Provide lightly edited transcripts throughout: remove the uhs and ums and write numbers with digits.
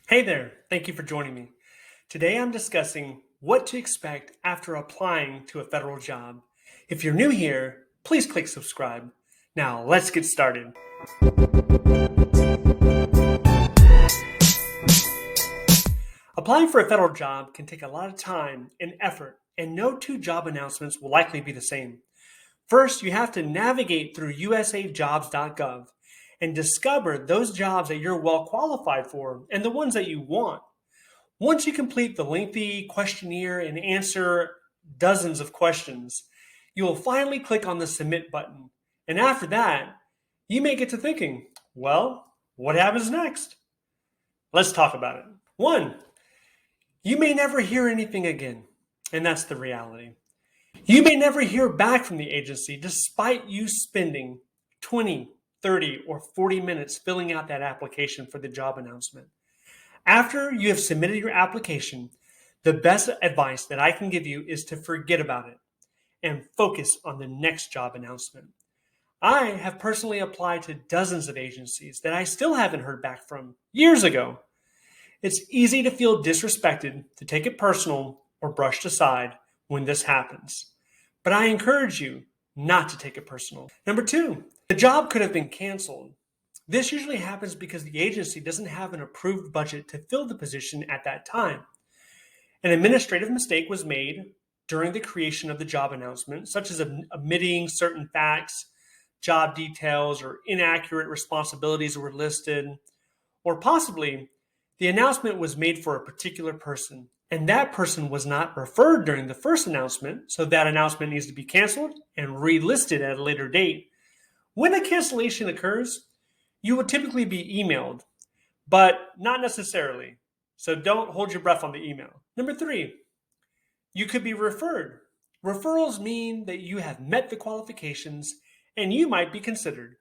Hey there, thank you for joining me. Today I'm discussing what to expect after applying to a federal job. If you're new here, please click subscribe. Now let's get started. Applying for a federal job can take a lot of time and effort, and no two job announcements will likely be the same. First, you have to navigate through USAjobs.gov and discover those jobs that you're well qualified for and the ones that you want. Once you complete the lengthy questionnaire and answer dozens of questions, you will finally click on the submit button. And after that, you may get to thinking, well, what happens next? Let's talk about it. One, you may never hear anything again, and that's the reality. You may never hear back from the agency despite you spending 20, 30, or 40 minutes filling out that application for the job announcement. After you have submitted your application, the best advice that I can give you is to forget about it and focus on the next job announcement. I have personally applied to dozens of agencies that I still haven't heard back from years ago. It's easy to feel disrespected, to take it personal, or brushed aside when this happens. But I encourage you not to take it personal. Number two, the job could have been canceled. This usually happens because the agency doesn't have an approved budget to fill the position at that time. An administrative mistake was made during the creation of the job announcement, such as omitting certain facts, job details, or inaccurate responsibilities were listed, or possibly the announcement was made for a particular person, and that person was not referred during the first announcement, so that announcement needs to be canceled and relisted at a later date. When a cancellation occurs, you will typically be emailed, but not necessarily. So don't hold your breath on the email. Number three, you could be referred. Referrals mean that you have met the qualifications and you might be considered.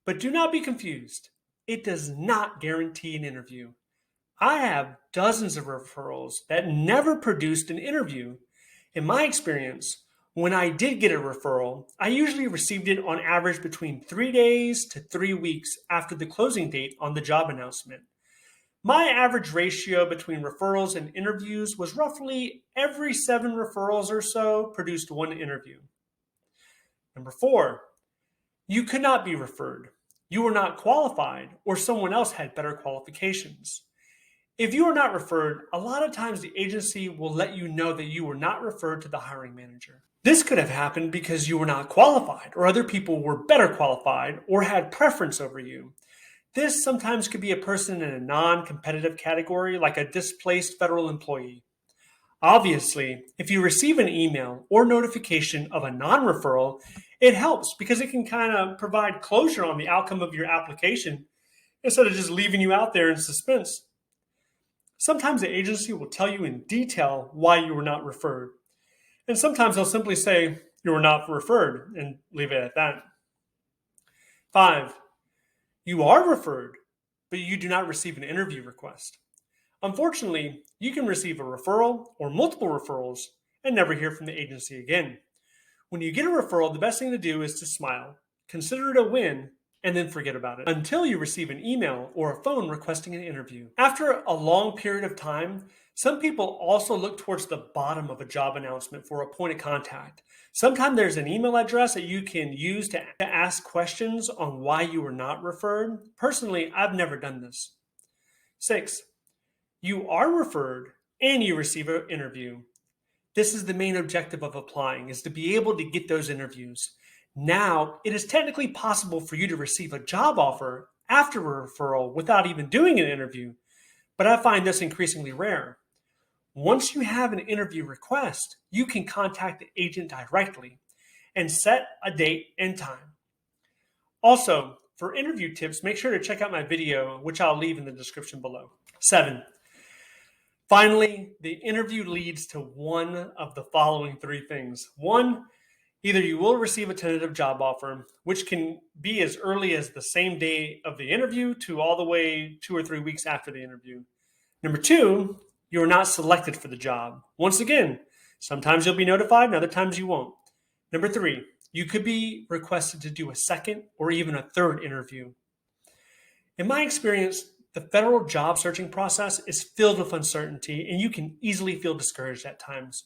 But do not be confused. It does not guarantee an interview. I have dozens of referrals that never produced an interview. In my experience, when I did get a referral, I usually received it on average between 3 days to 3 weeks after the closing date on the job announcement. My average ratio between referrals and interviews was roughly every 7 referrals or so produced 1 interview. Number 4, you could not be referred. You were not qualified, or someone else had better qualifications. If you are not referred, a lot of times the agency will let you know that you were not referred to the hiring manager. This could have happened because you were not qualified, or other people were better qualified, or had preference over you. This sometimes could be a person in a non-competitive category, like a displaced federal employee. Obviously, if you receive an email or notification of a non-referral, it helps because it can kind of provide closure on the outcome of your application instead of just leaving you out there in suspense. Sometimes the agency will tell you in detail why you were not referred. And sometimes they'll simply say you were not referred and leave it at that. 5, you are referred, but you do not receive an interview request. Unfortunately, you can receive a referral or multiple referrals and never hear from the agency again. When you get a referral, the best thing to do is to smile, consider it a win, and then forget about it until you receive an email or a phone requesting an interview. After a long period of time, some people also look towards the bottom of a job announcement for a point of contact. Sometimes there's an email address that you can use to ask questions on why you were not referred. Personally, I've never done this. 6, you are referred and you receive an interview. This is the main objective of applying, is to be able to get those interviews. Now, it is technically possible for you to receive a job offer after a referral without even doing an interview, but I find this increasingly rare. Once you have an interview request, you can contact the agent directly and set a date and time. Also, for interview tips, make sure to check out my video, which I'll leave in the description below. 7, finally, the interview leads to one of the following 3 things. 1, either you will receive a tentative job offer, which can be as early as the same day of the interview to all the way 2 or 3 weeks after the interview. Number 2, you are not selected for the job. Once again, sometimes you'll be notified and other times you won't. Number 3, you could be requested to do a second or even a third interview. In my experience, The federal job searching process is filled with uncertainty, and you can easily feel discouraged at times.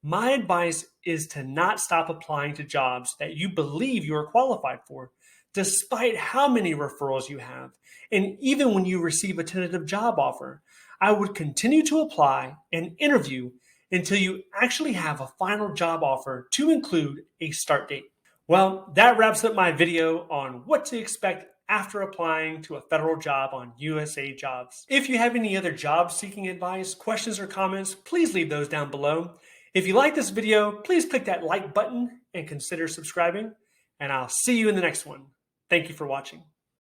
My advice is to not stop applying to jobs that you believe you are qualified for, despite how many referrals you have. And even when you receive a tentative job offer, I would continue to apply and interview until you actually have a final job offer to include a start date. Well, that wraps up my video on what to expect after applying to a federal job on USA Jobs. If you have any other job seeking advice, questions, or comments, please leave those down below. If you like this video, please click that like button and consider subscribing, and I'll see you in the next one. Thank you for watching.